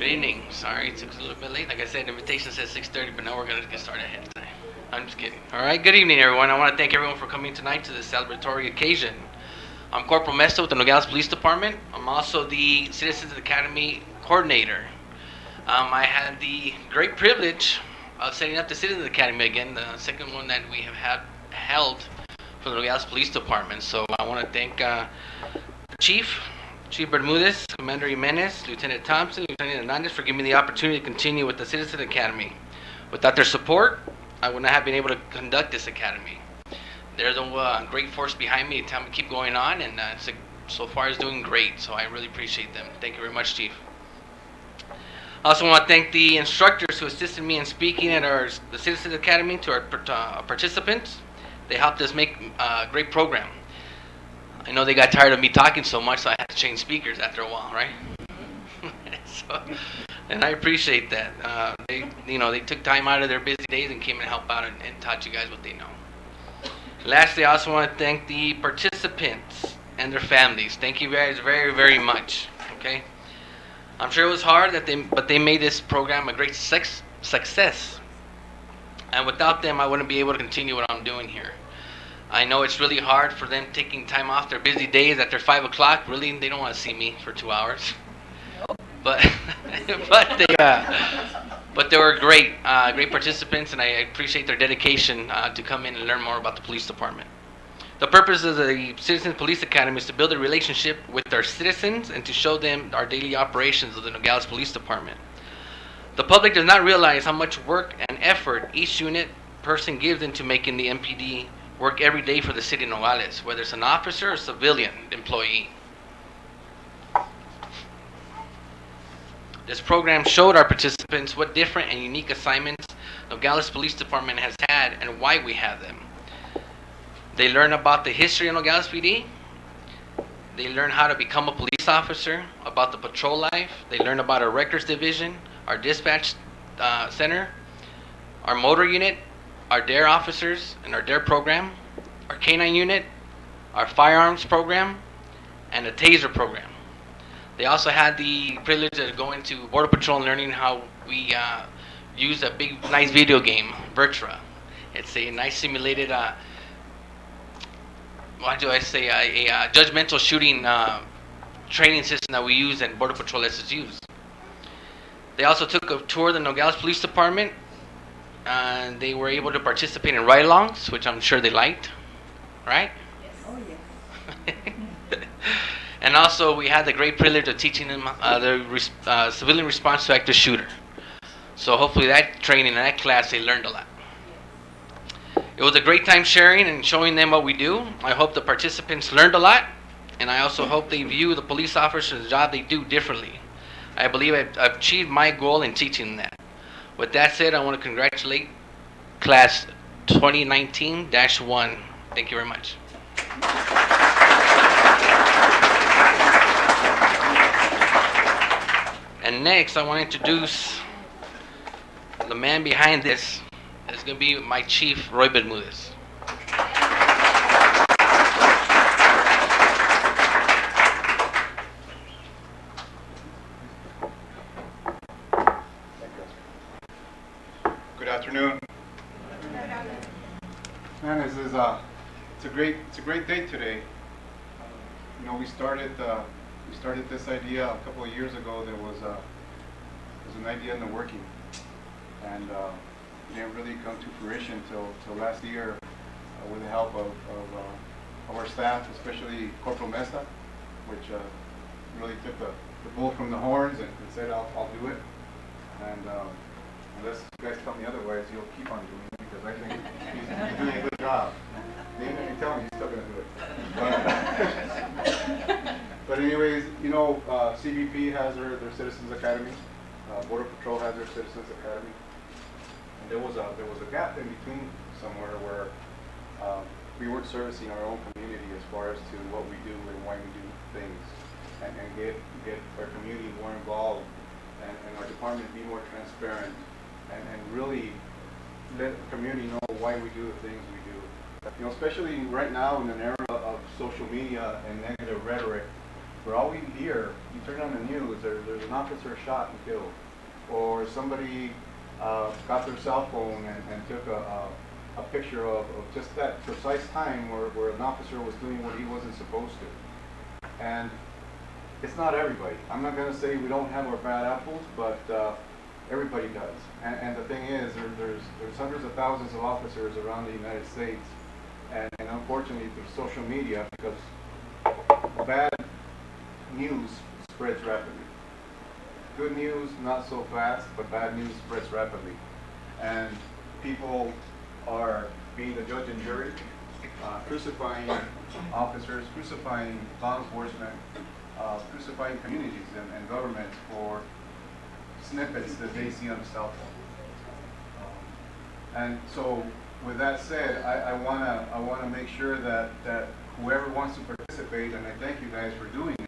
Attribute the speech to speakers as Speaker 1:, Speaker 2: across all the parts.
Speaker 1: evening. Sorry it took us a little bit late. Like I said, the invitation says 6:30, but now we're going to get started ahead of time. I'm just kidding. All right, good evening, everyone. I want to thank everyone for coming tonight to this celebratory occasion. I'm Corporal Mesta with the Nogales Police Department. I'm also the Citizens Academy Coordinator. I had the great privilege of setting up the Citizens Academy again, the second one that we have held for the Nogales Police Department. So I want to thank Chief Bermudez, Commander Jimenez, Lieutenant Thompson, Lieutenant Hernandez for giving me the opportunity to continue with the Citizen Academy. Without their support, I would not have been able to conduct this academy. They're the great force behind me to tell me to keep going on, and so far it's doing great, so I really appreciate them. Thank you very much, Chief. I also want to thank the instructors who assisted me in speaking at the Citizens Academy, to our participants. They helped us make a great program. I know they got tired of me talking so much, so I had to change speakers after a while, right? And I appreciate that. They took time out of their busy days and came and helped out and taught you guys what they know. Lastly, I also want to thank the participants and their families. Thank you guys very, very much. Okay, I'm sure it was hard but they made this program a great success. And without them, I wouldn't be able to continue what I'm doing here. I know it's really hard for them taking time off their busy days after 5 o'clock. Really, they don't want to see me for 2 hours. But but they were great participants, and I appreciate their dedication to come in and learn more about the police department. The purpose of the Citizens Police Academy is to build a relationship with our citizens and to show them our daily operations of the Nogales Police Department. The public does not realize how much work and effort each unit person gives into making the MPD work every day for the city of Nogales, whether it's an officer or civilian employee. This program showed our participants what different and unique assignments Nogales Police Department has had and why we have them. They learn about the history of Nogales PD. They learn how to become a police officer, about the patrol life. They learn about our records division, our dispatch center, our motor unit, our DARE officers and our DARE program, our K-9 unit, our firearms program, and a TASER program. They also had the privilege of going to Border Patrol and learning how we use a big, nice video game, Virtua. It's a nice simulated, a judgmental shooting training system that we use and Border Patrol lets us use. They also took a tour of the Nogales Police Department, and they were able to participate in ride-alongs, which I'm sure they liked, right?
Speaker 2: Yes. Oh, yeah.
Speaker 1: And also, we had the great privilege of teaching them the civilian response to active shooter. So hopefully that training and that class, they learned a lot. It was a great time sharing and showing them what we do. I hope the participants learned a lot, and I also hope they view the police officer's job they do differently. I believe I've achieved my goal in teaching that. With that said, I want to congratulate Class 2019-1. Thank you very much. And next, I want to introduce the man behind this. It's going to be my chief, Roy Bermudez.
Speaker 3: Good afternoon. Man, it's a great day today. We started this idea a couple of years ago. There was an idea in the working, and it didn't really come to fruition till last year, with the help of our staff, especially Corporal Mesta, which really took the bull from the horns and said, I'll do it. And unless you guys tell me otherwise, you'll keep on doing it, because I think he's doing a good job. Even if you tell me, he's still going to do it. But anyways, CBP has their Citizens Academy. Border Patrol has their Citizens Academy. And there was a gap in between somewhere where we weren't servicing our own community as far as to what we do and why we do things, and get our community more involved, and our department be more transparent, and really let the community know why we do the things we do. Especially right now in an era of social media and negative rhetoric, But all we hear, you turn on the news, there's an officer shot and killed, or somebody got their cell phone and took a picture of just that precise time where an officer was doing what he wasn't supposed to. And it's not everybody. I'm not going to say we don't have our bad apples, but everybody does. And the thing is, there's hundreds of thousands of officers around the United States, and unfortunately through social media, because bad news spreads rapidly. Good news, not so fast, but bad news spreads rapidly. And people are being the judge and jury, crucifying officers, crucifying law enforcement, crucifying communities and governments for snippets that they see on the cell phone. And so, with that said, I wanna make sure that whoever wants to participate, and I thank you guys for doing this.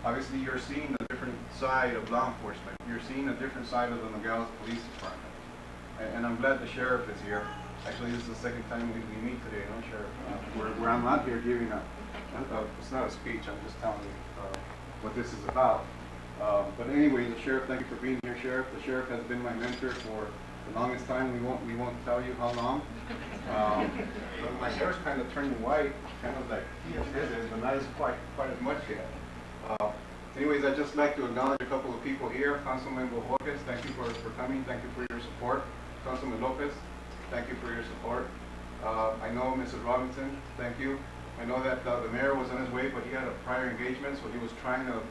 Speaker 3: Obviously, you're seeing a different side of law enforcement. You're seeing a different side of the Nogales Police Department. And I'm glad the sheriff is here. Actually, this is the second time we meet today, no, Sheriff? Where I'm not here giving it's not a speech, I'm just telling you what this is about. But anyway, the sheriff, thank you for being here, Sheriff. The sheriff has been my mentor for the longest time. We won't tell you how long. But my hair's kind of turning white, kind of like it is, but not as quite as much yet. Anyways, I'd just like to acknowledge a couple of people here. Councilman Bojoques, thank you for coming. Thank you for your support. Councilman Lopez, thank you for your support. I know Mrs. Robinson, thank you. I know that the mayor was on his way, but he had a prior engagement, so he was trying to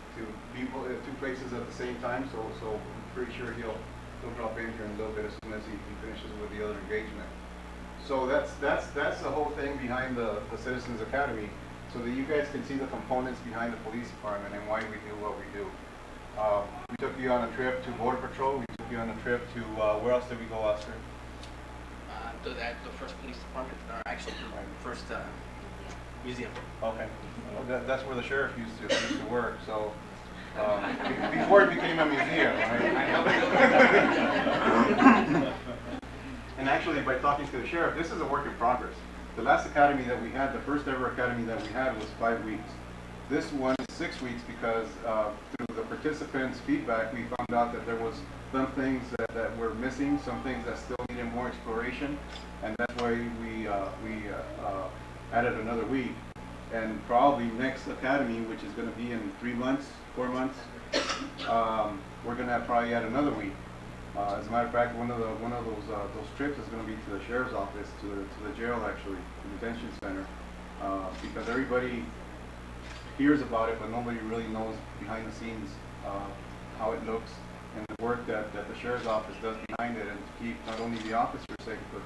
Speaker 3: be at two places at the same time. So I'm pretty sure he'll drop in here in a little bit as soon as he finishes with the other engagement. So that's the whole thing behind the Citizens Academy, so that you guys can see the components behind the police department and why we do what we do. We took you on a trip to Border Patrol. We took you on a trip to where else did we go, Oscar?
Speaker 1: To the first police department, or actually first museum.
Speaker 3: Okay, well, that's where the sheriff used to work. So before it became a museum, right? And actually, by talking to the sheriff, this is a work in progress. The last academy that we had, the first ever academy that we had, was 5 weeks. This one is 6 weeks because through the participants' feedback, we found out that there was some things that were missing, some things that still needed more exploration, and that's why we added another week. And probably next academy, which is going to be in 3 months, 4 months, we're going to probably add another week. As a matter of fact, one of those trips is going to be to the sheriff's office, to the jail actually, the detention center, because everybody hears about it, but nobody really knows behind the scenes how it looks and the work that the sheriff's office does behind it, and to keep not only the officers safe, but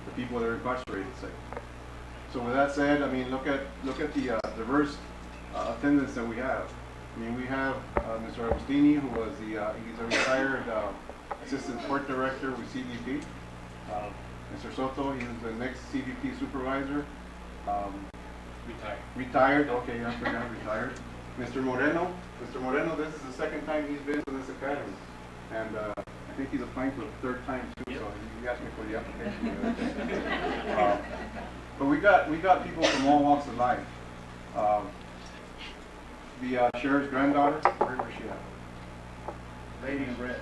Speaker 3: the people that are incarcerated safe. So with that said, I mean, look at the diverse attendance that we have. I mean, we have Mr. Agostini, who was he's a retired assistant court director with CBP. Mr. Soto, he's the next CBP supervisor. Retired, okay, I forgot, retired. Mr. Moreno, this is the second time he's been to this academy. And I think he's applying for the third time too, so he asked me for the application. But we got people from all walks of life. The sheriff's granddaughter, where was she at? Lady in red.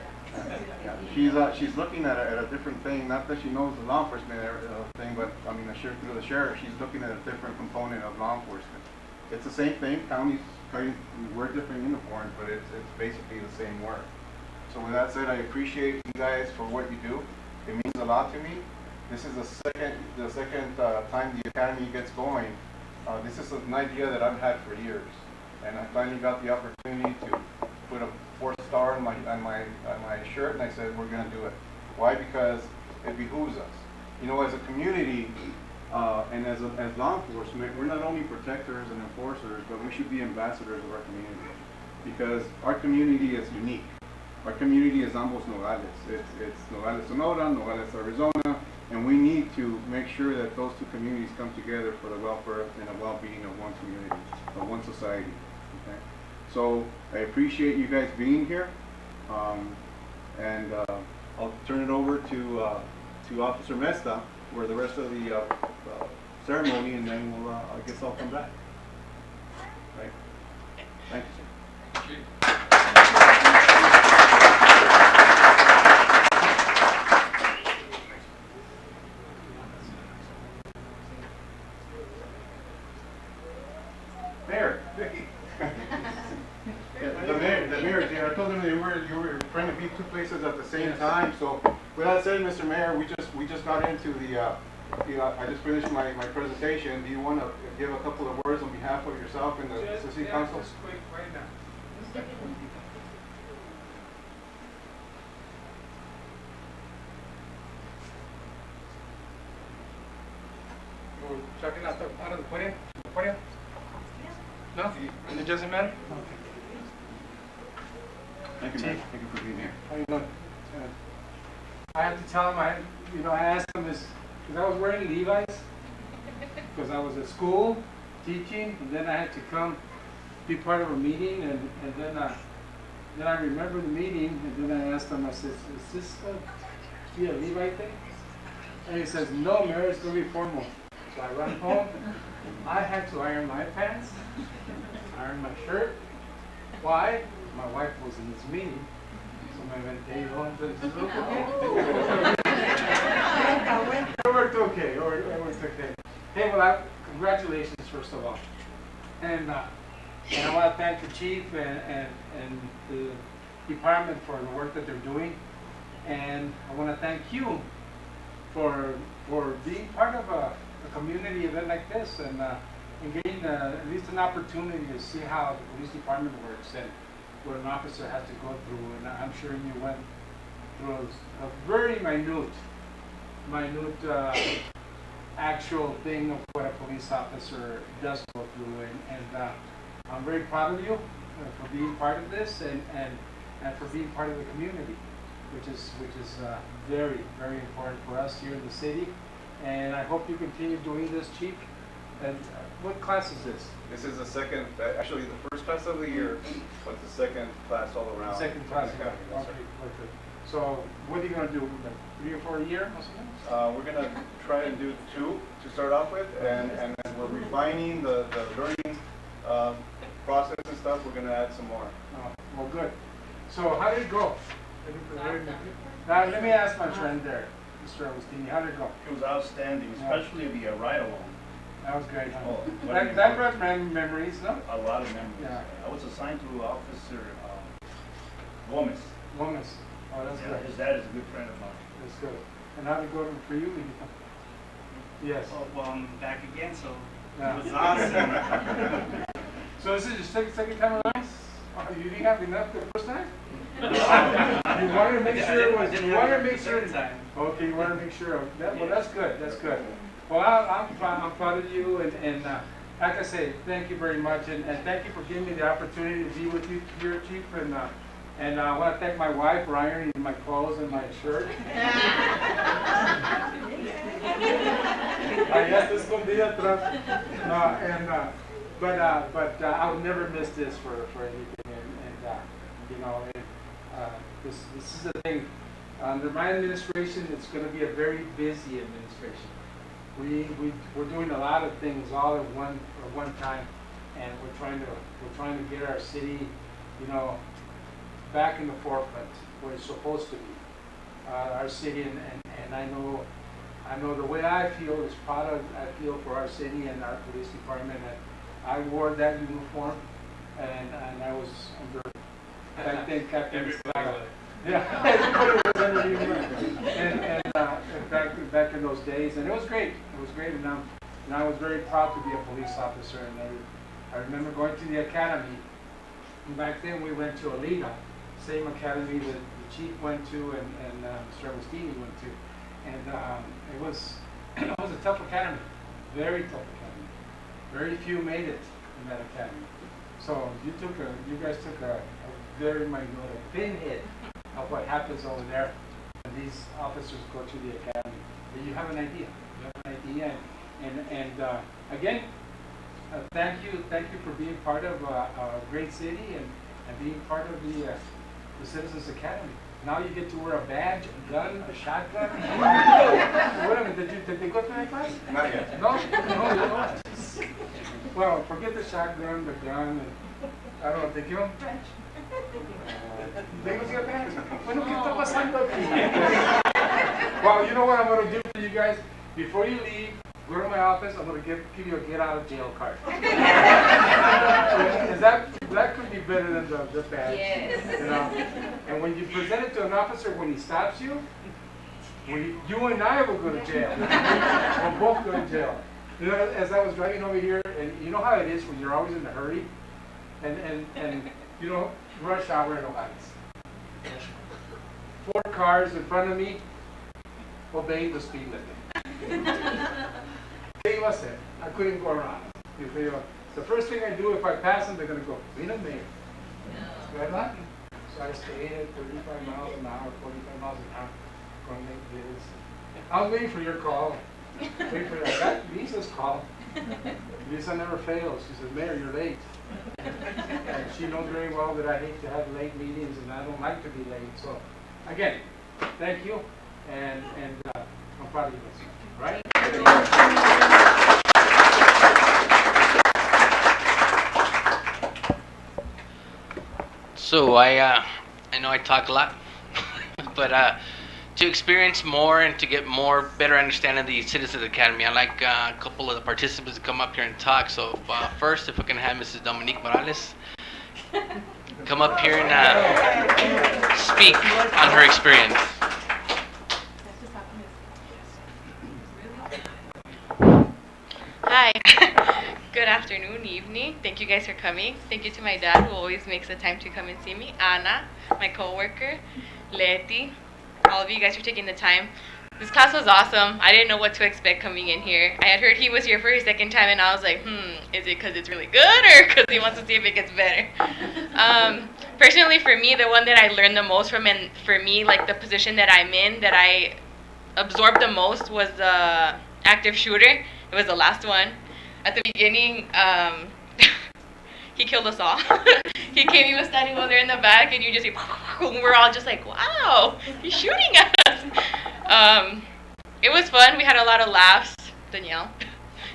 Speaker 3: Yeah, she's looking at a different thing. Not that she knows the law enforcement thing, but I mean, through the sheriff, she's looking at a different component of law enforcement. It's the same thing. Counties wear different uniforms, but it's basically the same work. So with that said, I appreciate you guys for what you do. It means a lot to me. This is the second time the academy gets going. This is an idea that I've had for years, and I finally got the opportunity to put a 4th star on my shirt, and I said we're going to do it. Why? Because it behooves us. You know, as a community and as law enforcement, we're not only protectors and enforcers, but we should be ambassadors of our community, because our community is unique. Our community is ambos Nogales. It's Nogales, Sonora, Nogales, Arizona, and we need to make sure that those two communities come together for the welfare and the well-being of one community, of one society. Okay? So I appreciate you guys being here, and I'll turn it over to Officer Mesta for the rest of the ceremony, and then I guess I'll come back. Thank you, sir. Mayor. The mayor, I told him that you were trying to be two places at the same time. So, with that said, Mr. Mayor, we just got into I just finished my presentation. Do you want to give a couple of words on behalf of yourself and the city council?
Speaker 4: Just quick, right now. We're talking out of the podium? Podium? No? It doesn't matter?
Speaker 3: Thank you, Mayor. Thank you for being here.
Speaker 4: How you doing? I have to tell him, I asked him this, because I was wearing Levi's, because I was at school teaching, and then I had to come be part of a meeting, and then I remember the meeting, and then I asked him, I said, is this a Levi thing? And he says, no, Mayor, it's going to be formal. So I run home. I had to iron my pants, iron my shirt. Why? My wife was in this meeting. So I went, hey, does it look okay? It worked okay. It worked okay. Hey, well, congratulations, first of all. And I want to thank the chief and the department for the work that they're doing. And I want to thank you for being part of a community event like this and getting at least an opportunity to see how the police department works and what an officer has to go through. And I'm sure you went through a very minute actual thing of what a police officer does go through. And I'm very proud of you for being part of this and for being part of the community, which is very, very important for us here in the city. And I hope you continue doing this, Chief. And what class is this?
Speaker 3: This is the second, actually the first class of the year, but the second class all around.
Speaker 4: Second class. Okay, okay. So what are you going to do? Like 3 or 4 a year or something?
Speaker 3: We're going to try and do 2 to start off with, and then we're refining the learning process and stuff. We're going to add some more.
Speaker 4: Oh, well, good. So how did it go? Now, let me ask my friend there, Mr. Agustini, how did it go?
Speaker 5: It was outstanding, especially the ride-along.
Speaker 4: That was great, huh?
Speaker 5: Oh,
Speaker 4: That brought memories, no?
Speaker 5: A lot of memories.
Speaker 4: Yeah.
Speaker 5: I was assigned to Officer Gomez.
Speaker 4: Gomez. Oh, that's
Speaker 5: Yeah,
Speaker 4: good.
Speaker 5: his dad is a good friend of mine.
Speaker 4: That's good. And how did it go for you? Yes.
Speaker 6: Oh, well, I'm back again, so
Speaker 4: Yeah.
Speaker 6: it was awesome.
Speaker 4: So this is your second time around? Oh, you didn't have enough the first time? You wanted to make sure it was. You wanted to make sure. Okay, you wanted to make sure of that. Well, that's good. That's good. Well, I'm proud of you, and like I say, thank you very much, and thank you for giving me the opportunity to be with you here, Chief, and I want to thank my wife for ironing my clothes and my shirt. I guess this will be atrás. No, but I would never miss this for anything, and you know, this is the thing. Under my administration, it's going to be a very busy administration. We're doing a lot of things all at one time, and we're trying to get our city, you know, back in the forefront where it's supposed to be. Our city, and I know the way I feel is I feel for our city and our police department. And I wore that uniform, and I was under, I think, Captain Estrada. Yeah, everybody was underneath me. And back in those days, and it was great. It was great, and I was very proud to be a police officer. And I remember going to the academy. And back then, we went to Alita, same academy that the chief went to, and Mr. Agustini went to, and it was a tough academy, very tough academy. Very few made it in that academy. So you guys took a very minute, thin hit of what happens over there when these officers go to the academy. But you have an idea. You have an idea, and again, thank you for being part of a great city and being part of the Citizens Academy. Now you get to wear a badge, a gun, a shotgun. Wait a minute, did they go to that class?
Speaker 3: Not yet.
Speaker 4: No. Well, forget the shotgun, the gun, I don't know, ¿te quiero? ¿Vengo a patch? Bueno, ¿qué está pasando aquí? Well, you know what I'm going to do for you guys? Before you leave, go to my office. I'm going to give you a get out of jail card. Is that could be better than the badge.
Speaker 2: Yes.
Speaker 4: You know? And when you present it to an officer when he stops you, you and I will go to jail. We'll both go to jail. You know, as I was driving over here, and you know how it is when you're always in a hurry, and you know, rush hour in Nogales. 4 cars in front of me obeying the speed limit. ¿Qué iba a hacer? I couldn't go around. The first thing I do if I pass them, they're going to go, mira, mayor. ¿Verdad? So I stayed at 35 miles an hour, 45 miles an hour. Going to make this. I was waiting for your call. Waiting for I got Lisa's call. Lisa never fails. She says, Mayor, you're late. And she knows very well that I hate to have late meetings and I don't like to be late. So, again, thank you. And I'm proud of you guys. Right?
Speaker 1: So I know I talk a lot, but to experience more and to get more better understanding of the Citizens Academy, I'd like a couple of the participants to come up here and talk. So first, if we can have Mrs. Dominique Morales come up here and speak on her experience.
Speaker 7: Hi. Good afternoon, evening. Thank you guys for coming. Thank you to my dad who always makes the time to come and see me. Anna, my coworker, Leti, all of you guys for taking the time. This class was awesome. I didn't know what to expect coming in here. I had heard he was here for his second time and I was like, is it because it's really good or because he wants to see if it gets better? Personally, for me, the one that I learned the most from, and for me, like the position that I'm in, that I absorbed the most was the active shooter. It was the last one. At the beginning, he killed us all. He was standing over there in the back, and you just see, we're all just like, wow, he's shooting at us. It was fun. We had a lot of laughs. Danielle,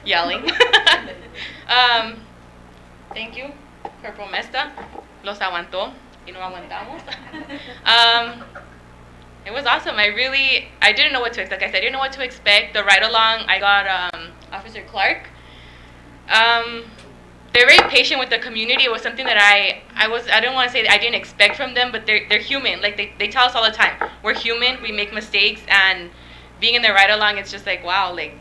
Speaker 7: yelling. Thank you, Corporal Mesta. Los aguantó y no aguantamos. It was awesome. I didn't know what to expect. Like I said, I didn't know what to expect. The ride along, I got Officer Clark. They're very patient with the community. It was something that I don't want to say that I didn't expect from them, but they're human. Like they tell us all the time, we're human, we make mistakes, and being in the ride along, it's just like, wow, like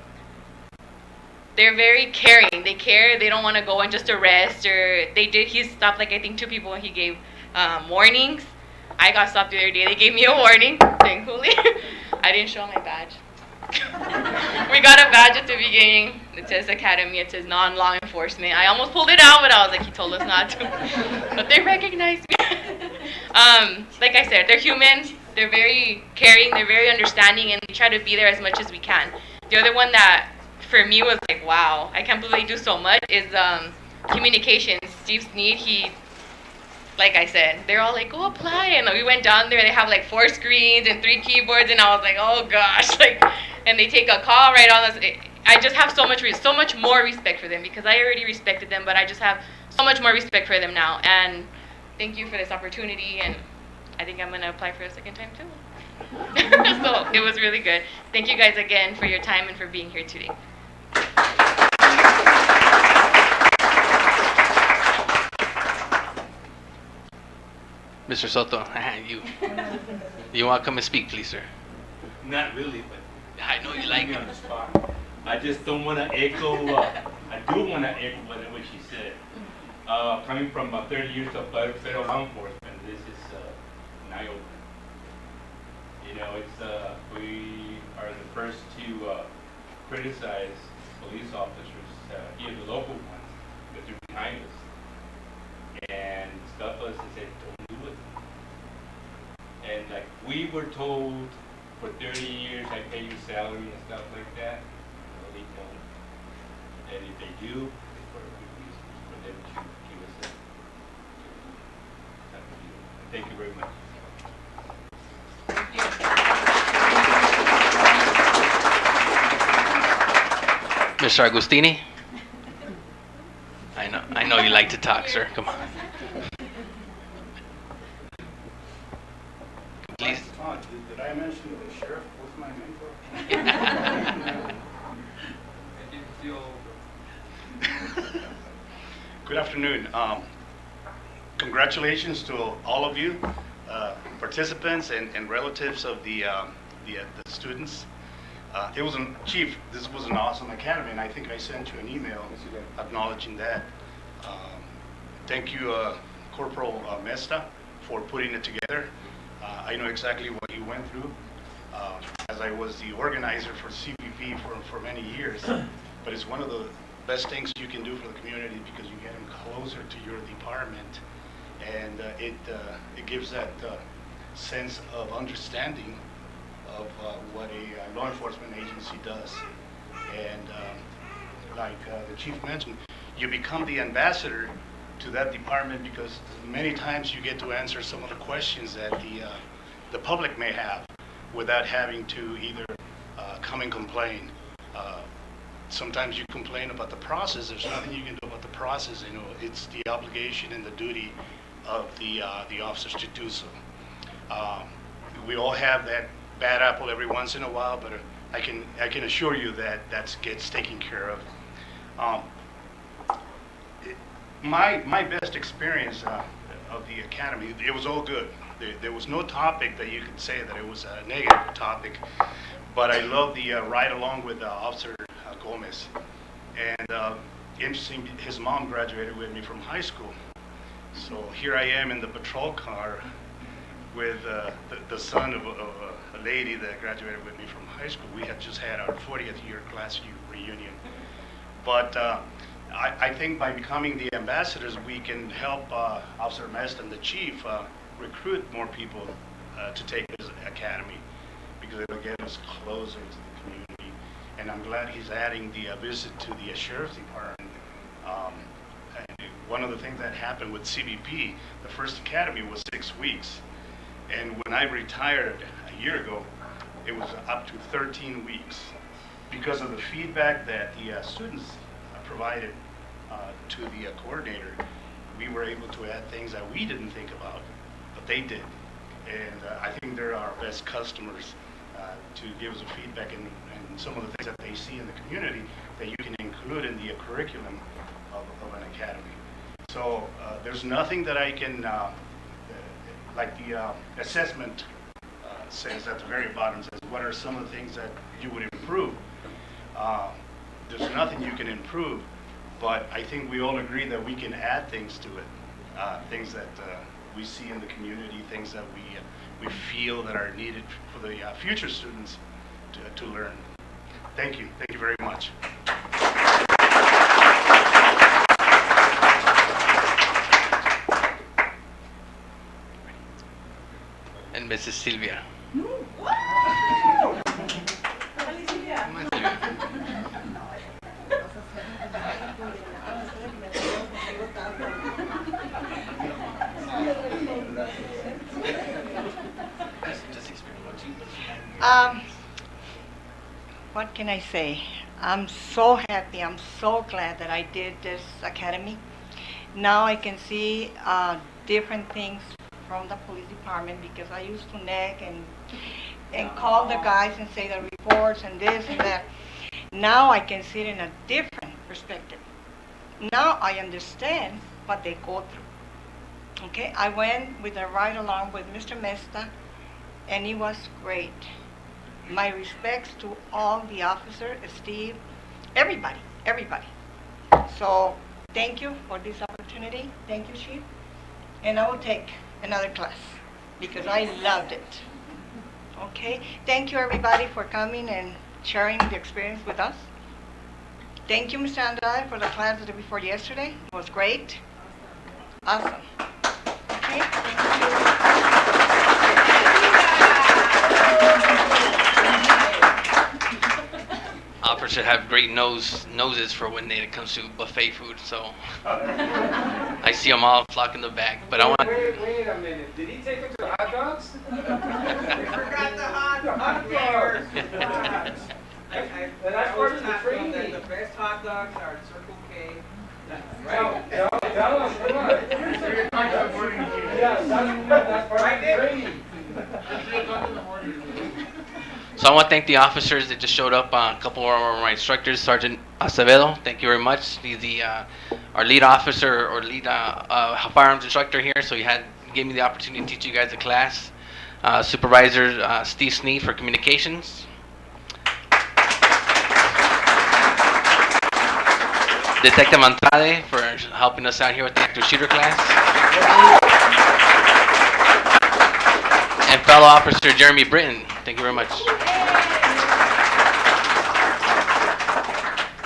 Speaker 7: they're very caring. They care. They don't want to go and just arrest, or he stopped like I think 2 people and he gave warnings. I got stopped the other day. They gave me a warning, thankfully. I didn't show my badge. We got a badge at the beginning. It says Academy. It says non-law enforcement. I almost pulled it out, but I was like, he told us not to. But they recognized me. Like I said, they're humans. They're very caring. They're very understanding, and they try to be there as much as we can. The other one that, for me, was like, wow, I can't believe they do so much is communications. Steve Sneed, like I said, they're all like, go apply. And we went down there, they have like 4 screens and 3 keyboards, and I was like, oh gosh, like, and they take a call right on us. I just have so much more respect for them, because I already respected them, but I just have so much more respect for them now. And thank you for this opportunity, and I think I'm going to apply for a second time too. So it was really good. Thank you guys again for your time and for being here today.
Speaker 1: Mr. Soto, you want to come and speak, please, sir?
Speaker 5: Not really, but
Speaker 1: I know you like
Speaker 5: me
Speaker 1: it.
Speaker 5: on the spot. I just don't want to echo. I do want to echo what she said. Coming from 30 years of federal law enforcement, this is an eye-opener. You know, we are the first to criticize police officers, here the local ones, because they're behind us, and stop us and say, don't do it. And like we were told for 30 years, I pay your salary and stuff like that. No, they don't. And if they do, it's for a good reason, for them to give us a thank you very much.
Speaker 1: Mr. Agustini? I know you like to talk, sir. Come on.
Speaker 8: Oh, did I mention the sheriff was my mentor? Good afternoon. Congratulations to all of you, participants and relatives of the students. Chief, this was an awesome academy, and I think I sent you an email acknowledging that. Thank you, Corporal Mesta, for putting it together. I know exactly what you went through, as I was the organizer for CPP for many years. But it's one of the best things you can do for the community because you get them closer to your department, and it gives that sense of understanding of what a law enforcement agency does. And like the chief mentioned, you become the ambassador to that department because many times you get to answer some of the questions that the public may have without having to either come and complain. Sometimes you complain about the process. There's nothing you can do about the process. You know, it's the obligation and the duty of the officers to do so. We all have that bad apple every once in a while, but I can assure you that that gets taken care of. My best experience of the academy, it was all good. There was no topic that you could say that it was a negative topic, but I love the ride along with Officer Gomez. And interesting, his mom graduated with me from high school. So here I am in the patrol car with the son of a lady that graduated with me from high school. We had just had our 40th year class reunion. But I think by becoming the ambassadors, we can help Officer Mest and the chief recruit more people to take this academy, because it will get us closer to the community. And I'm glad he's adding the visit to the sheriff's department. One of the things that happened with CBP, the first academy was 6 weeks. And when I retired a year ago, it was up to 13 weeks. Because of the feedback that the students provided to the coordinator, we were able to add things that we didn't think about, but they did. And I think they're our best customers to give us a feedback and some of the things that they see in the community that you can include in the curriculum of an academy. So there's nothing that I can, like the assessment says at the very bottom, says what are some of the things that you would improve. There's nothing you can improve, but I think we all agree that we can add things to it, things that we see in the community, things that we feel that are needed for the future students to learn. Thank you. Thank you very much.
Speaker 1: And Mrs. Silvia.
Speaker 2: What can I say? I'm so happy, I'm so glad that I did this academy. Now I can see different things from the police department, because I used to nag and call the guys and say the reports and this and that. Now I can see it in a different perspective. Now I understand what they go through. Okay, I went with a ride along with Mr. Mesta, and it was great. My respects to all the officers, Steve, everybody. So thank you for this opportunity. Thank you, Chief. And I will take another class because I loved it. Okay, thank you everybody for coming and sharing the experience with us. Thank you, Mr. Andrade, for the class the day before yesterday. It was great. Awesome. Okay, thank you.
Speaker 1: Officers should have great noses for when it comes to buffet food. So I see them all flocking the back. But I want.
Speaker 4: Wait a minute. Did he take them to the hot dogs?
Speaker 6: We forgot the hot dogs.
Speaker 4: That's part of the training.
Speaker 6: The best hot dogs are Circle K.
Speaker 4: Right. Tell us, come on. Yes, that's part of the training.
Speaker 1: So I want to thank the officers that just showed up. A couple of my instructors, Sergeant Acevedo, thank you very much. He's the our lead officer or lead firearms instructor here, so gave me the opportunity to teach you guys a class. Supervisor Steve Snee for communications. Detective Andrade for helping us out here with the active shooter class. And fellow officer Jeremy Britton, thank you very much.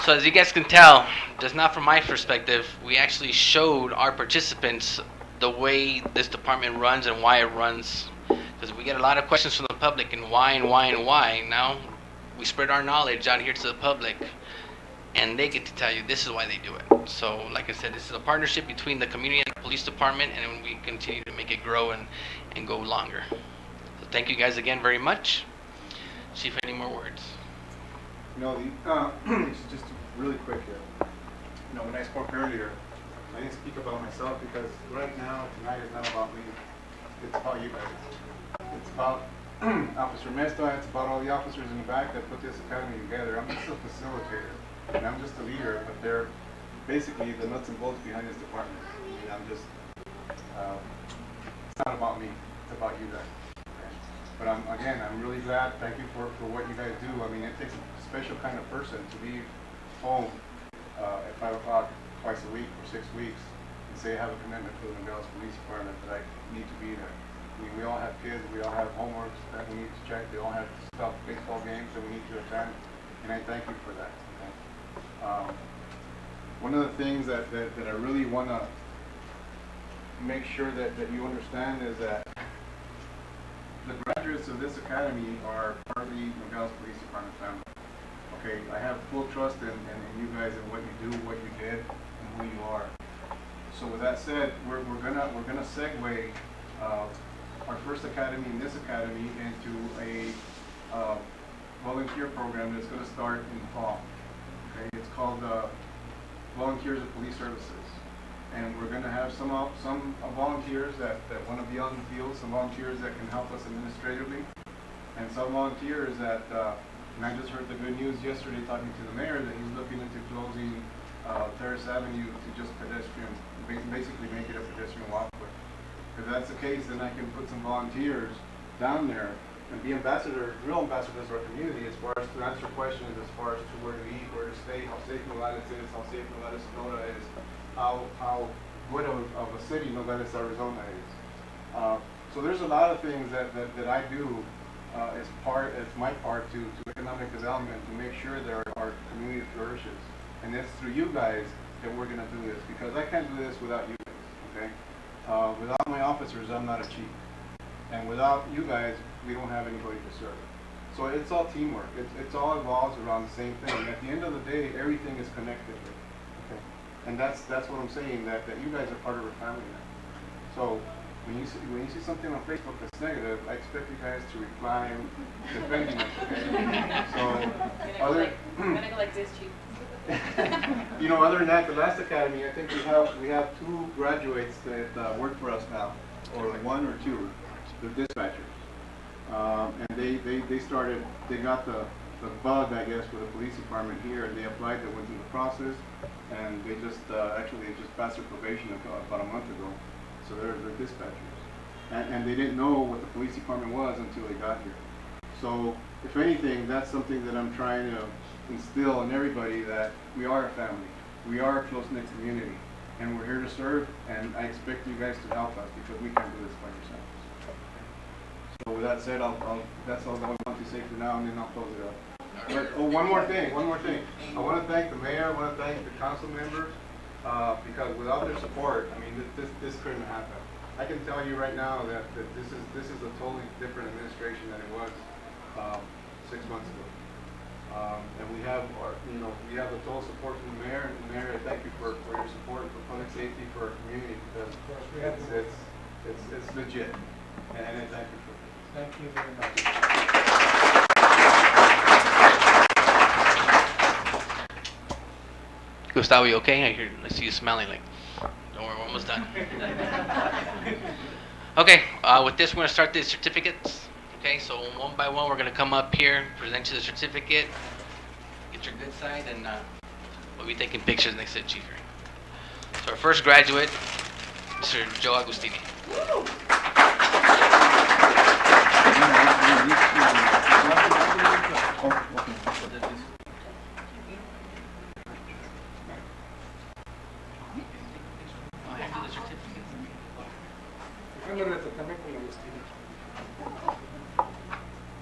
Speaker 1: So as you guys can tell, just not from my perspective, we actually showed our participants the way this department runs and why it runs. Because we get a lot of questions from the public and why and why and why. Now we spread our knowledge out here to the public and they get to tell you this is why they do it. So like I said, this is a partnership between the community and the police department, and we continue to make it grow and go longer. So thank you guys again very much. Chief, any more words?
Speaker 3: Just really quick here. When I spoke earlier, I didn't speak about myself because right now, tonight is not about me. It's about you guys. It's about Officer Mesta. It's about all the officers in the back that put this academy together. I'm just a facilitator, and I'm just a leader, but they're basically the nuts and bolts behind this department. It's not about me. It's about you guys. But I'm really glad. Thank you for what you guys do. It takes a special kind of person to leave home at 5 o'clock twice a week for 6 weeks and say I have a commitment to the Nogales Police Department that I need to be there. We all have kids. We all have homeworks that we need to check. They all have stuff, baseball games that we need to attend. And I thank you for that. Okay? One of the things that I really want to make sure that you understand is that the graduates of this academy are partly Nogales Police Department family. Okay, I have full trust in you guys and what you do, what you did, and who you are. So with that said, we're gonna segue our first academy and this academy into a volunteer program that's going to start in the fall. Okay, it's called Volunteers of Police Services. And we're going to have some volunteers that want to be on the field, some volunteers that can help us administratively, and some volunteers that, and I just heard the good news yesterday talking to the mayor that he's looking into closing Terrace Avenue to just pedestrian, basically make it a pedestrian walkway. If that's the case, then I can put some volunteers down there and be real ambassadors of our community as far as to answer questions as far as to where to eat, where to stay, how safe Nogales is, how safe Nogales, Sonora is, how good of a city Nogales, Arizona is. So there's a lot of things that I do as my part to economic development to make sure that our community flourishes. And it's through you guys that we're going to do this, because I can't do this without you guys, okay? Without my officers, I'm not a chief. And without you guys, we don't have anybody to serve. So it's all teamwork. It's all evolves around the same thing. At the end of the day, everything is connected. Okay? And that's what I'm saying, that you guys are part of our family now. So when you see something on Facebook that's negative, I expect you guys to reply and defend me. Okay? So
Speaker 7: I'm gonna go like this, Chief.
Speaker 3: Other than that, the last academy, I think we have 2 graduates that work for us now, or 1 or 2. They're dispatchers, and they got the bug, I guess, with the police department here, and they applied. They went through the process, and they just passed their probation about a month ago. So they're dispatchers, and they didn't know what the police department was until they got here. So if anything, that's something that I'm trying to instill in everybody, that we are a family, we are a close-knit community, and we're here to serve. And I expect you guys to help us, because we can't do this by yourselves. So with that said, that's all I want to say for now, and then I'll close it up. But one more thing. I want to thank the mayor. I want to thank the council members, because without their support, this couldn't happen. I can tell you right now that this is a totally different administration than it was 6 months ago. And we have the total support from the mayor. And the mayor, I thank you for your support for public safety, for our community, because it's legit. And I thank you for it.
Speaker 4: Thank you very much.
Speaker 1: Gustavo, you okay? I see you smiling like, don't worry, we're almost done. Okay, with this, we're going to start the certificates. Okay, so one by one, we're going to come up here, present you the certificate, get your good side, and we'll be taking pictures next to the chief here. So our first graduate, Mr. Joe Agustini.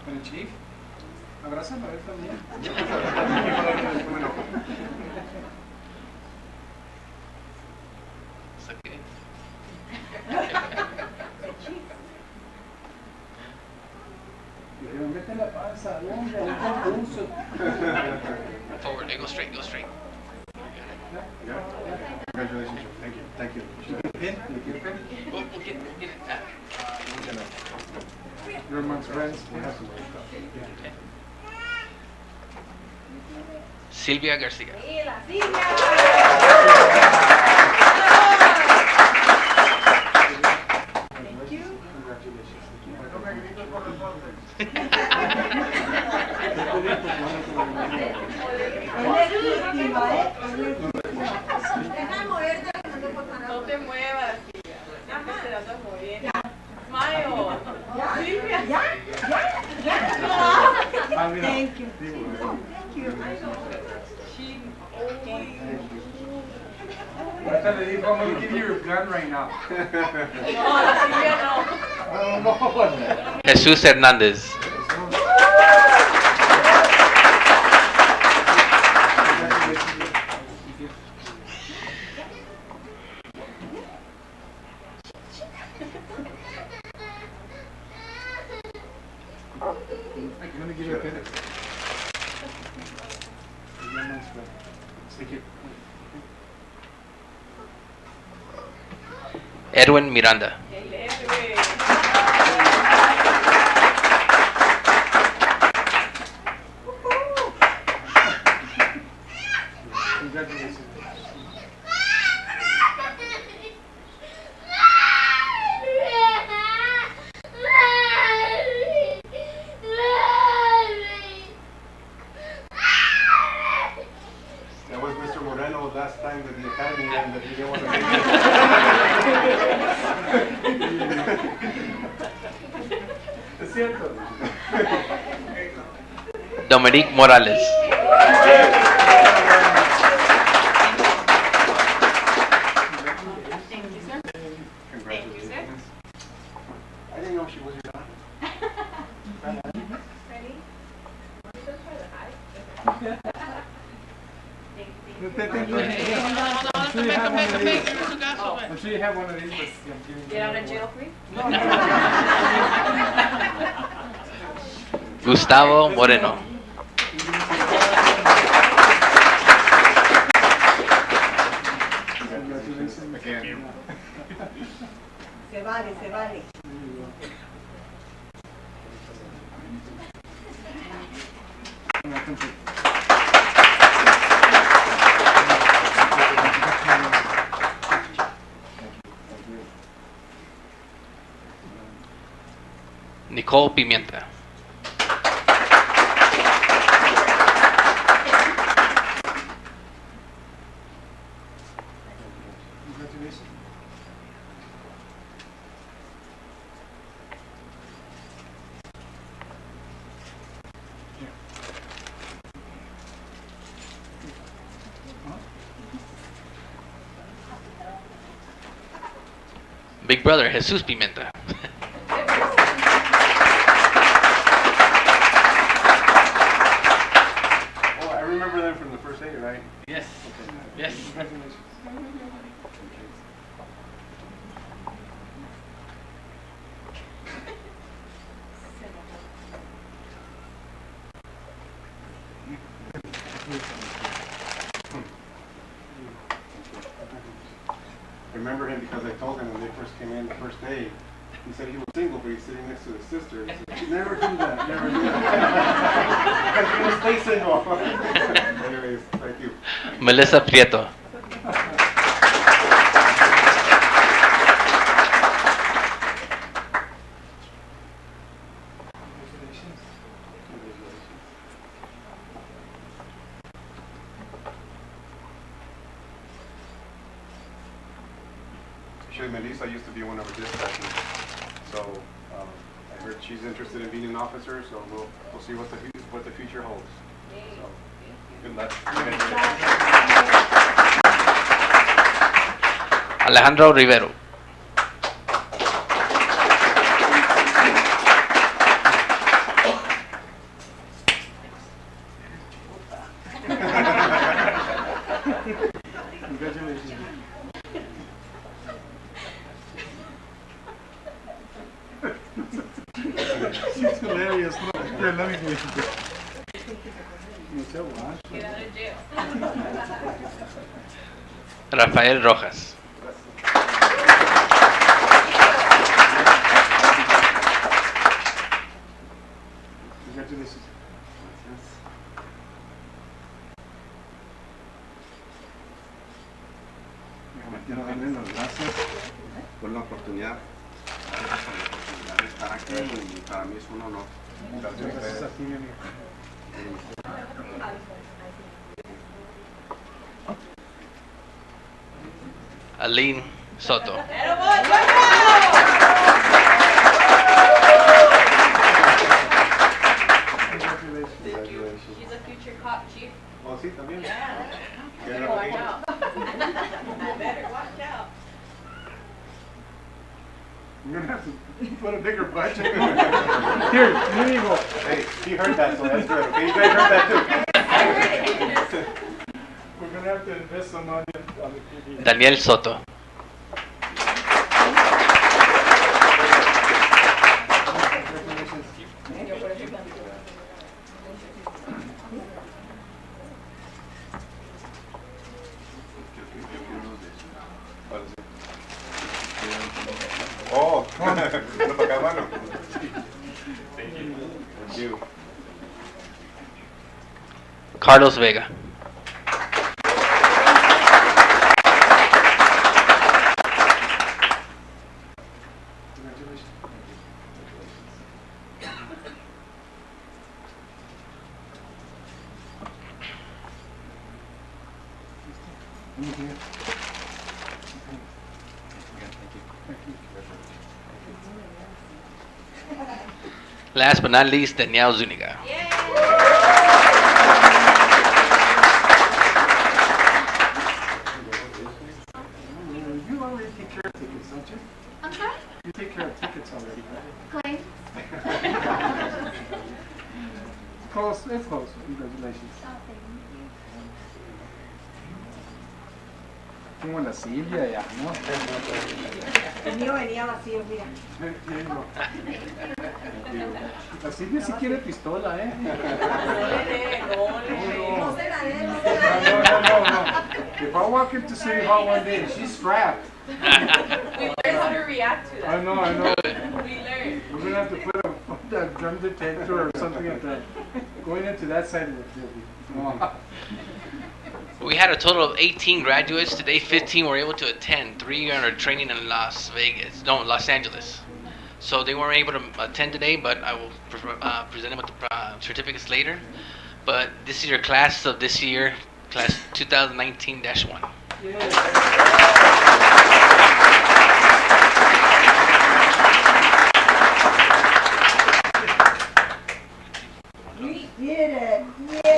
Speaker 4: Con el chief. Abrázame a él también.
Speaker 1: Is that good?
Speaker 4: Pero mete la panza, hombre, un concurso.
Speaker 1: Forward, go straight, go straight.
Speaker 3: Congratulations, Joe. Thank you. Thank you.
Speaker 4: Pin? You get a pin?
Speaker 1: We'll get it.
Speaker 4: You're amongst friends.
Speaker 1: Okay. Silvia Garcia.
Speaker 2: Thank you.
Speaker 6: No te muevas. Siempre te la estás moviendo. Mayo. Silvia.
Speaker 2: Thank you. Thank you.
Speaker 4: Ahorita le digo, I'm gonna give you your gun right now.
Speaker 6: No, la Silvia no.
Speaker 4: No.
Speaker 1: Jesus Hernandez.
Speaker 4: I'm gonna give you a pin. Thank you.
Speaker 1: Edwin Miranda.
Speaker 4: Congratulations.
Speaker 3: That was Mr. Moreno last time at the academy and that he didn't want to make it.
Speaker 4: Es cierto.
Speaker 1: Dominique Morales.
Speaker 3: Congratulations. I didn't know she was your daughter.
Speaker 4: I'm sure you have one of these, but I'm kidding.
Speaker 6: Get out of jail free?
Speaker 1: Gustavo Moreno.
Speaker 4: Congratulations
Speaker 3: Again.
Speaker 2: Se vale, se vale.
Speaker 1: Nicole Pimienta.
Speaker 4: Congratulations.
Speaker 1: Big brother, Jesus Pimienta.
Speaker 3: Oh, I remember them from the first day, right?
Speaker 1: Yes. Yes.
Speaker 4: Congratulations.
Speaker 3: I remember him because I told him when they first came in the first day, he said he was single, but he's sitting next to his sister. He said, never do that, never do that. Because you're going to stay single. Anyways, thank you.
Speaker 1: Melissa Prieto.
Speaker 3: Actually, Melissa used to be one of our dispatchers. So I heard she's interested in being an officer. So we'll see what the future holds. So good luck.
Speaker 1: Alejandro Rivero.
Speaker 3: Congratulations. She's hilarious. No, here, let me get it.
Speaker 7: Get out of jail.
Speaker 1: Rafael Rojas.
Speaker 3: Congratulations.
Speaker 9: Quiero darle las gracias por la oportunidad, de estar aquí y para mí es un honor.
Speaker 3: Gracias a ti, mi amigo.
Speaker 1: Aline Soto.
Speaker 3: Congratulations.
Speaker 7: She's a future cop, chief.
Speaker 3: Oh, sí, también.
Speaker 7: Better watch out. Better watch out.
Speaker 3: You're gonna have to put a bigger budget. Here you go. Hey, he heard that, so that's good. Okay, you guys heard that too. We're gonna have to invest some money on the TV.
Speaker 1: Daniel Soto.
Speaker 3: Oh, no toca mano. Thank you.
Speaker 1: Carlos Vega. Last but not least, Danielle Zuniga.
Speaker 3: You already take care of tickets, don't you?
Speaker 10: I'm sorry?
Speaker 3: You take care of tickets already, right?
Speaker 10: Clay?
Speaker 3: Close, it's close. Congratulations. Como la Silvia ya, ¿no?
Speaker 2: El mío venía vacío, mira.
Speaker 3: La Silvia sí quiere pistola, ¿eh?
Speaker 2: No se la dé, no se la dé.
Speaker 3: No. If I walk into City Hall one day and she's strapped,
Speaker 7: We learned how to react to that.
Speaker 3: I know.
Speaker 7: We learned.
Speaker 3: We're gonna have to put a drum detector or something like that. Going into that side of the building. No.
Speaker 1: We had a total of 18 graduates. Today, 15 were able to attend. 3 are under training in Los Angeles. So they weren't able to attend today, but I will present them with the certificates later. But this is your class of this year, class 2019-1.
Speaker 2: We did it. Yeah.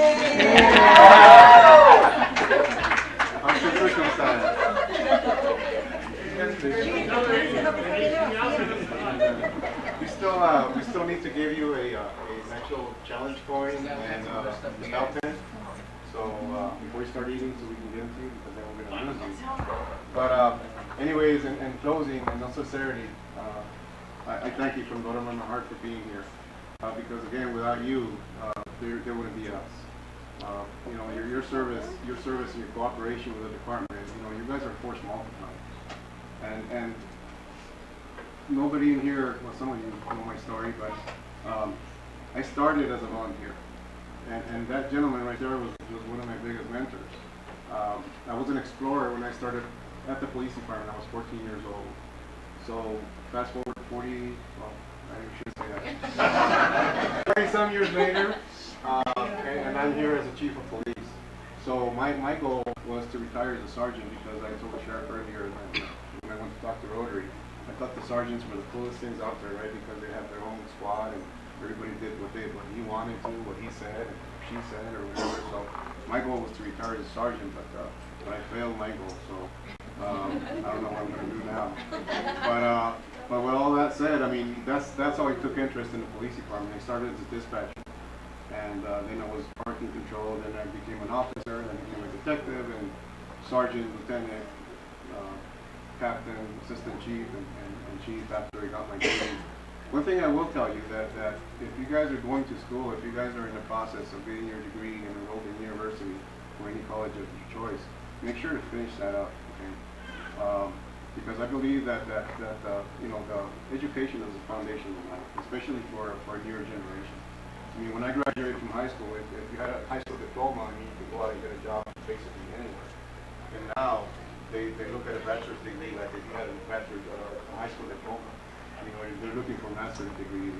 Speaker 3: I'm so circumcised. We still need to give you an actual challenge coin and a bell pen. So before you start eating, so we can get them to you, because then we're gonna lose you. But anyways, in closing, and no sincerity, I thank you from the bottom of my heart for being here. Because again, without you, there wouldn't be us. You know, your service and your cooperation with the department. You know, you guys are force multipliers. And nobody in here, well, some of you know my story, but I started as a volunteer, and that gentleman right there was one of my biggest mentors. I was an explorer when I started at the police department. I was 14 years old. So fast forward 40, well, I shouldn't say that. 40 some years later, and I'm here as a chief of police. So my goal was to retire as a sergeant, because I told the sheriff earlier that when I went to talk to Rotary. I thought the sergeants were the coolest things out there, right? Because they have their own squad and everybody did what he wanted to, what he said, and she said, or whatever. So my goal was to retire as a sergeant, but I failed my goal. So I don't know what I'm going to do now. But with all that said, I mean, that's how I took interest in the police department. I started as a dispatcher, and then I was parking control. Then I became an officer, then I became a detective, and sergeant, lieutenant, captain, assistant chief, and chief after I got my degree. One thing I will tell you that if you guys are going to school, if you guys are in the process of getting your degree and enrolled in university or any college of your choice, make sure to finish that up, okay? Because I believe that you know, the education is the foundation of life, especially for a newer generation. I mean, when I graduated from high school, if you had a high school diploma, I mean, you could go out and get a job basically anywhere. And now they look at a bachelor's degree like if you had a bachelor's or a high school diploma. You know, they're looking for master's degrees.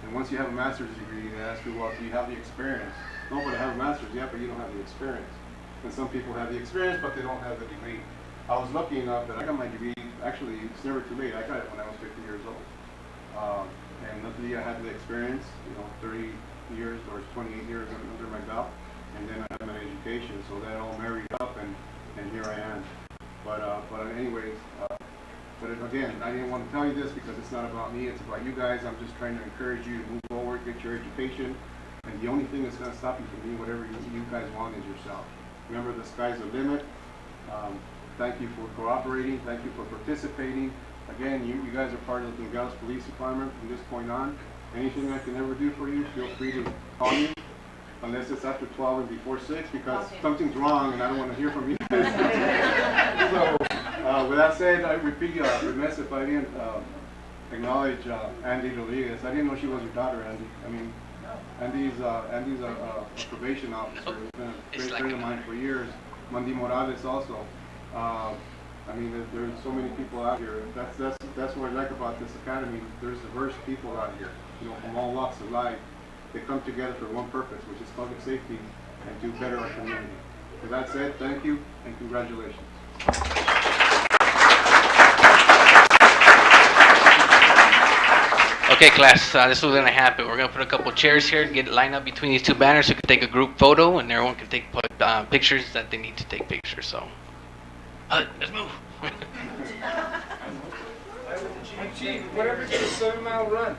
Speaker 3: And once you have a master's degree, they ask you, well, do you have the experience? No, but I have a master's. Yeah, but you don't have the experience. And some people have the experience, but they don't have the degree. I was lucky enough that I got my degree. Actually, it's never too late. I got it when I was 50 years old. And luckily, I had the experience, you know, 30 years or 28 years under my belt. And then I had my education. So that all married up, and here I am. But anyways, but again, I didn't want to tell you this because it's not about me, it's about you guys. I'm just trying to encourage you to move forward, get your education, and the only thing that's going to stop you from doing whatever you guys want is yourself. Remember, the sky's the limit. Thank you for cooperating. Thank you for participating. Again, you guys are part of the Nogales Police Department from this point on. Anything I can ever do for you, feel free to call me, unless it's after 12 and before 6, because something's wrong and I don't want to hear from you. So, with that said, I would be remiss if I didn't acknowledge Andy Rodriguez. I didn't know she was your daughter, Andy. I mean, Andy's a probation officer. He's been a great friend of mine for years. Mandy Morales also. I mean, there's so many people out here. That's what I like about this academy. There's diverse people out here, you know, from all walks of life. They come together for one purpose, which is public safety, and to better our community. With that said, thank you and congratulations.
Speaker 1: Okay, class, this is what's going to happen. We're going to put a couple chairs here, get lined up between these two banners so we can take a group photo, and everyone can take pictures that they need to take pictures. So, let's move.
Speaker 4: Chief, whatever's a 7-mile run.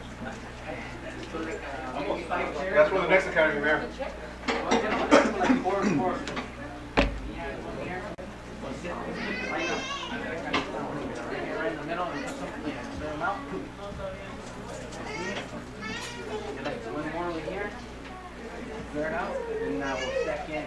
Speaker 3: That's for the next academy, Mayor.
Speaker 1: One more over here. Clear it out, and now we'll check in.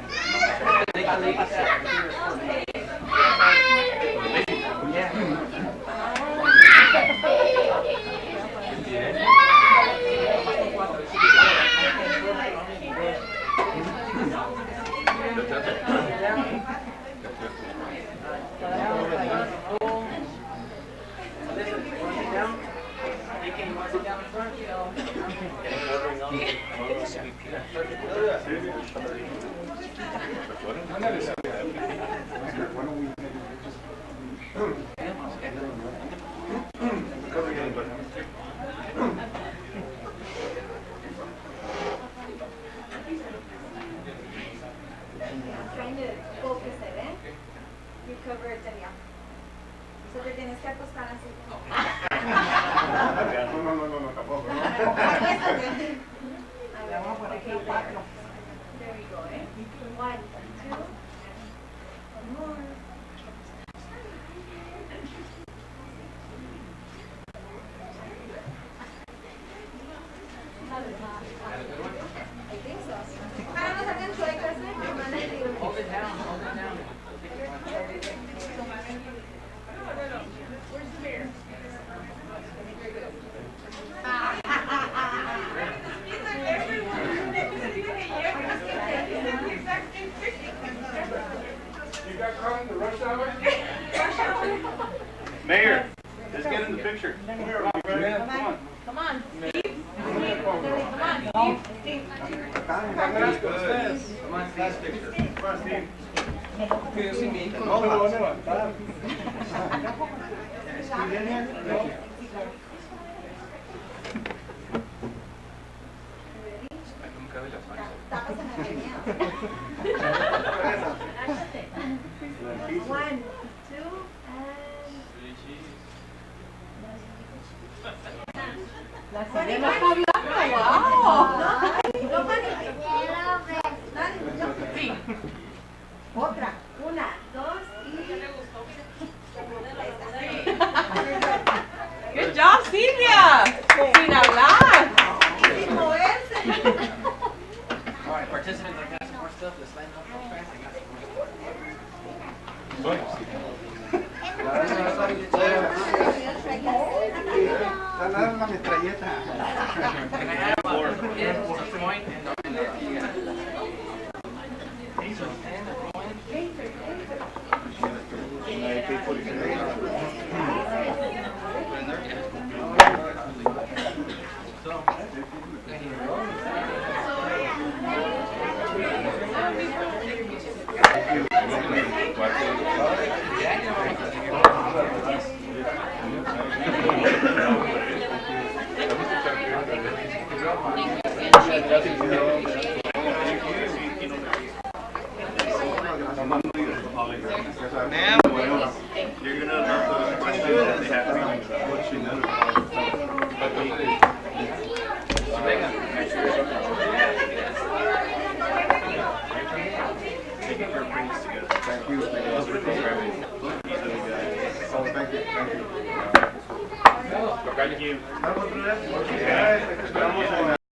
Speaker 10: Trying to focus it, ¿eh? You cover it allá. So te tienes que acostar así.
Speaker 3: No, tampoco.
Speaker 10: There we go, eh? 1, 2, one more. I think so. Para no sacan chuecas, ¿eh?
Speaker 1: Hold it down, hold it down.
Speaker 10: Where's the beer?
Speaker 4: You got caught in the rush hour?
Speaker 8: Mayor, let's get in the picture.
Speaker 4: Come on.
Speaker 10: Come on, Steve.
Speaker 4: Come on, Steve.
Speaker 8: Come on, Steve.
Speaker 4: Come on, Steve. Que yo sin mi hijo no me voy a levantar.
Speaker 10: One, two, and...
Speaker 2: La sirena está hablando, wow.
Speaker 10: No, sí. Otra. Una, dos y...
Speaker 2: Good job, Silvia. Sin hablar.
Speaker 10: Y sin moverse.
Speaker 1: All right, participants, I got some more stuff. Let's line up real fast. I got some more stuff.
Speaker 9: Dale la metralleta.
Speaker 1: Can I have a point and
Speaker 8: Now, you're gonna love the questions that they have for
Speaker 3: Thank you. Thank you.
Speaker 8: Thank you.